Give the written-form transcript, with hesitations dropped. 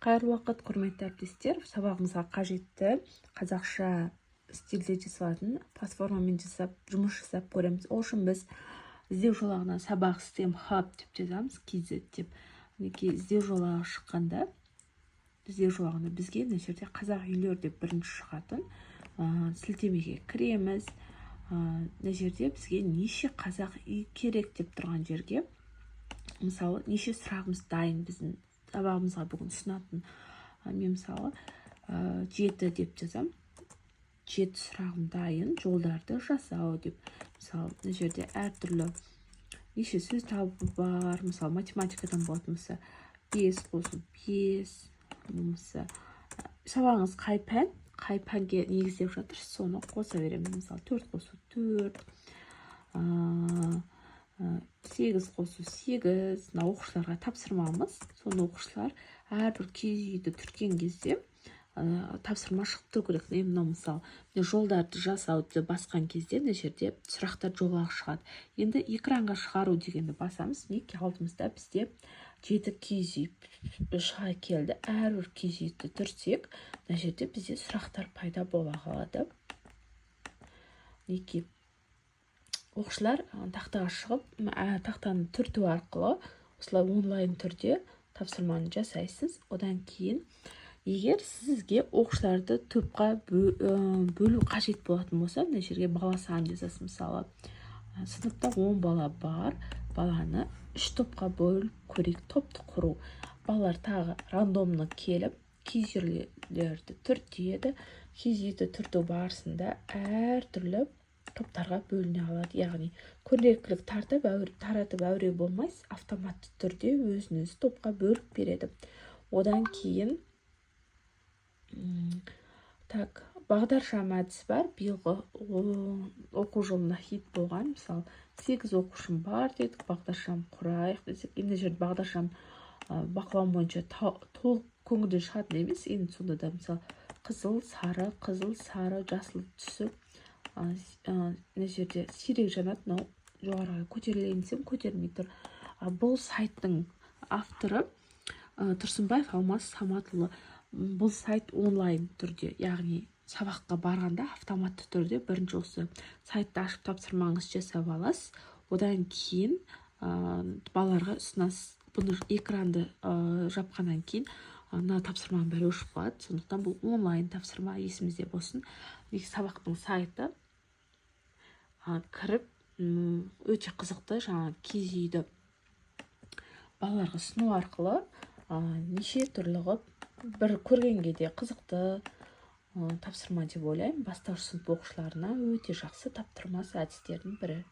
Қайырлы уақыт, құрметті әріптестер. Сабағымызға қажетті қазақша стильде жасалатын платформамен жұмыс жасап көреміз. Ол үшін біз іздеу жолағына сабақ STEM Hub деп жазамыз, KZ деп. Мінекей іздеу жолағы шыққанда, іздеу жолағында бізге мына жерде қазақ үйлер деп бірінші шығатын сілтемеге кіреміз. Мына жерде бізге неше қазақ үй керек деп тұрған жерге, мысалы, неше сұрағымыз дайын біздің сабағымызға бүгін ұсынатын. Мен мысалы 7 деп жазам. 7 сұрағым дайын, жолдарды жасау деп. Мысалы, мына жерде әртүрлі неше сөз табы бар. Мысалы, математикадан болатын болса 5 қосу 5. Болмаса сабағыңыз қай пәнге негіздеп жатыр, соны қоса беремін. Мысалы, 4 қосу 4. 8 қосу 8. Мына оқушыларға тапсырмамыз. Соны оқушылар әрбір киіз үйді түрткен кезде тапсырма шығып тұру керек. Мынау мысалы жолдарды жасауды басқан кезде мына жерде сұрақтар жолағы шығады. Енді экранға шығару дегенді басамыз. Мінекей алдымызда бізде 7 киіз үй шыға келді. Әрбір киіз үйді түртсек, мына жерде бізде сұрақтар пайда бола қалады. Мінекей оқушылар тақтаға шығып, тақтаны түрту арқылы осылай онлайн түрде тапсырманы жасайсыз. Одан кейін, егер сізге оқушыларды топқа бөлу қажет болатын болса, мына жерге бала санын жазасыз. Мысалы, сыныпта 10 бала бар, баланы 3 топқа бөліп көрейік. Топты құру. Балалар тағы рандомны келіп, киіз үйлерді түртеді. Киіз үйді түрту барысында әртүрлі топтарға бөліне алады. Яғни, көрнектілік таратып әуре болмайсыз, автоматты түрде өзіңіз топқа бөліп береді. Одан кейін бағдаршам әдісі бар. Биылғы оқу жылына хит болған. Мысалы, 8 оқушым бар дедік, бағдаршам құрайық десек. Енді жерде бағдаршам бақылауым бойынша толық көңілден шығатын емес. Енді сонда да мысалы қызыл, сары, жасыл түсі мына жерде сирек жанады. Жоғарыға көтерілейін десем көтерілмей тұр. Бұл сайттың авторы Тұрсынбаев Алмас Саматұлы. Бұл сайт онлайн түрде, яғни сабаққа барғанда автоматты түрде бірінші осы сайтты ашып тапсырмаңыз жасап аласыз. Одан кейін балаларға ұсынасыз. Бұны экранды жапқаннан кейін мына тапсырманың бәрі өшіп қалады. Сондықтан бұл онлайн тапсырма, есімізде болсын. Сабақтың сайты кіріп өте қызықты, жаңа киіз үйді балаларға ұсыну арқылы неше түрлі бір көргенге де қызықты тапсырма деп ойлаймын. Бастауыш сынып оқушыларына өте жақсы таптырмас әдістердің бірі.